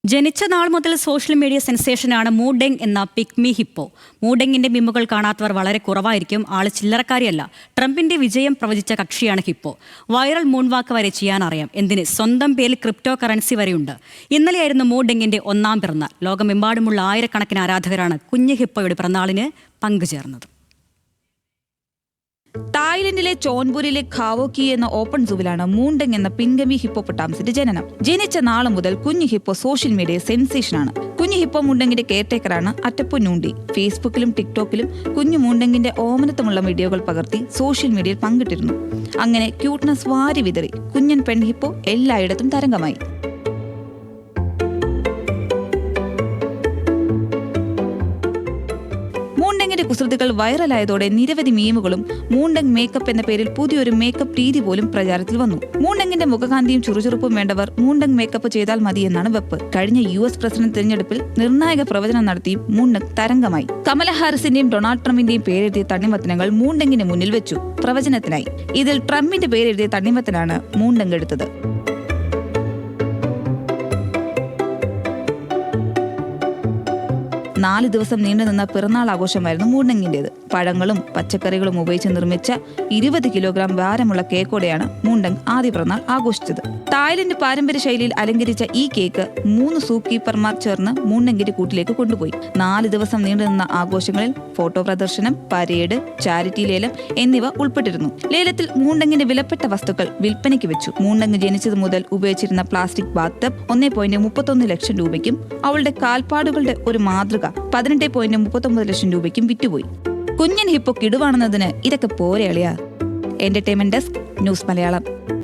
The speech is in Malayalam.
ജനിച്ച നാൾ മുതൽ സോഷ്യൽ മീഡിയ സെൻസേഷനാണ് മൂഡെങ് എന്ന പിഗ്മി ഹിപ്പോ. മൂഡെങ്ങിന്റെ മിമ്മുകൾ കാണാത്തവർ വളരെ കുറവായിരിക്കും. ആള് ചില്ലറക്കാരിയല്ല. ട്രംപിന്റെ വിജയം പ്രവചിച്ച കക്ഷിയാണ് ഹിപ്പോ. വൈറൽ മൂൺവാക്ക് വരെ ചെയ്യാനറിയാം. എന്തിന്, സ്വന്തം പേരിൽ ക്രിപ്റ്റോ കറൻസി വരെയുണ്ട്. ഇന്നലെയായിരുന്നു മൂഡെങ്ങിന്റെ 1-ാം പിറന്നാൾ. ലോകമെമ്പാടുമുള്ള ആയിരക്കണക്കിന് ആരാധകരാണ് കുഞ്ഞു ഹിപ്പോയുടെ പിറന്നാളിന് പങ്കുചേർന്നത്. തായ്ലൻഡിലെ ചോൻപൂരിലെ ഖാവോ കി എന്ന ഓപ്പൺ സൂവിലാണ് മൂണ്ടെങ് എന്ന പിൻഗമി ഹിപ്പോപ്പൊട്ടാമസിന്റെ ജനനം. ജനിച്ച നാളെ മുതൽ കുഞ്ഞു ഹിപ്പോ സോഷ്യൽ മീഡിയ സെൻസേഷനാണ്. കുഞ്ഞു ഹിപ്പോ മൂണ്ടെങ്ങിന്റെ കെയർടേക്കറാണ് അറ്റപ്പു നൂണ്ടി. ഫേസ്ബുക്കിലും ടിക്ടോക്കിലും കുഞ്ഞു മൂണ്ടെങ്ങിന്റെ ഓമനത്തമുള്ള വീഡിയോകൾ പകർത്തി സോഷ്യൽ മീഡിയയിൽ പങ്കിട്ടിരുന്നു. അങ്ങനെ ക്യൂട്ട്നസ് വാരി വിതറി കുഞ്ഞൻ പെൺ ഹിപ്പോ എല്ലായിടത്തും തരംഗമായി. മൂണ്ടെങ്ങിന്റെ കുസൃതികൾ വൈറലായതോടെ നിരവധി മീമുകളും മൂണ്ടെങ് മേക്കപ്പ് എന്ന പേരിൽ പുതിയൊരു മേക്കപ്പ് രീതി പോലും പ്രചാരത്തിൽ വന്നു. മൂണ്ടെങ്ങിന്റെ മുഖകാന്തിയും ചുറുചുറുപ്പും വേണ്ടവർ മൂണ്ടെങ് മേക്കപ്പ് ചെയ്താൽ മതിയെന്നാണ് വെപ്പ്. കഴിഞ്ഞ US പ്രസിഡന്റ് തിരഞ്ഞെടുപ്പിൽ നിർണായക പ്രവചനം നടത്തിയും മൂണ്ടെങ് തരംഗമായി. കമല ഹാരിസിന്റെയും ഡൊണാൾഡ് ട്രംപിന്റെയും പേരെഴുതിയ തണ്ണിമത്തനങ്ങൾ മൂണ്ടെങ്ങിന് മുന്നിൽ വെച്ചു പ്രവചനത്തിനായി. ഇതിൽ ട്രംപിന്റെ പേരെഴുതിയ തണ്ണിമത്തനാണ് മൂണ്ടെങ് എടുത്തത്. 4 ദിവസം നീണ്ടുനിന്ന പിറന്നാൾ ആഘോഷമായിരുന്നു മൂണ്ടെങ്ങിന്റേത്. പഴങ്ങളും പച്ചക്കറികളും ഉപയോഗിച്ച് നിർമ്മിച്ച 20 കിലോഗ്രാം ഭാരമുള്ള കേക്കോടെയാണ് മൂണ്ടെങ് ആദ്യ പിറന്നാൾ ആഘോഷിച്ചത്. തായ്ലൻഡ് പാരമ്പര്യ ശൈലിയിൽ അലങ്കരിച്ച ഈ കേക്ക് 3 സൂപ്പ് കീപ്പർമാർ ചേർന്ന് മൂണ്ടെങ്ങിന്റെ കൂട്ടിലേക്ക് കൊണ്ടുപോയി. 4 ദിവസം നീണ്ടുനിന്ന ആഘോഷങ്ങളിൽ ഫോട്ടോ പ്രദർശനം, പരേഡ്, ചാരിറ്റി ലേലം എന്നിവ ഉൾപ്പെട്ടിരുന്നു. ലേലത്തിൽ മൂണ്ടെങ്ങിന്റെ വിലപ്പെട്ട വസ്തുക്കൾ വിൽപ്പനയ്ക്ക് വെച്ചു. മൂണ്ടെങ് ജനിച്ചത് മുതൽ ഉപയോഗിച്ചിരുന്ന പ്ലാസ്റ്റിക് ബാത്ത് ടബ് 1.31 ലക്ഷം രൂപയ്ക്കും അവളുടെ കാൽപ്പാടുകളുടെ ഒരു മാതൃക 18.39 ലക്ഷം രൂപയ്ക്കും വിറ്റുപോയി. കുഞ്ഞൻ ഹിപ്പോ കിടുവാണെന്നതിന് ഇതൊക്കെ പോരെ അളിയാ. Entertainment desk, news Malayalam.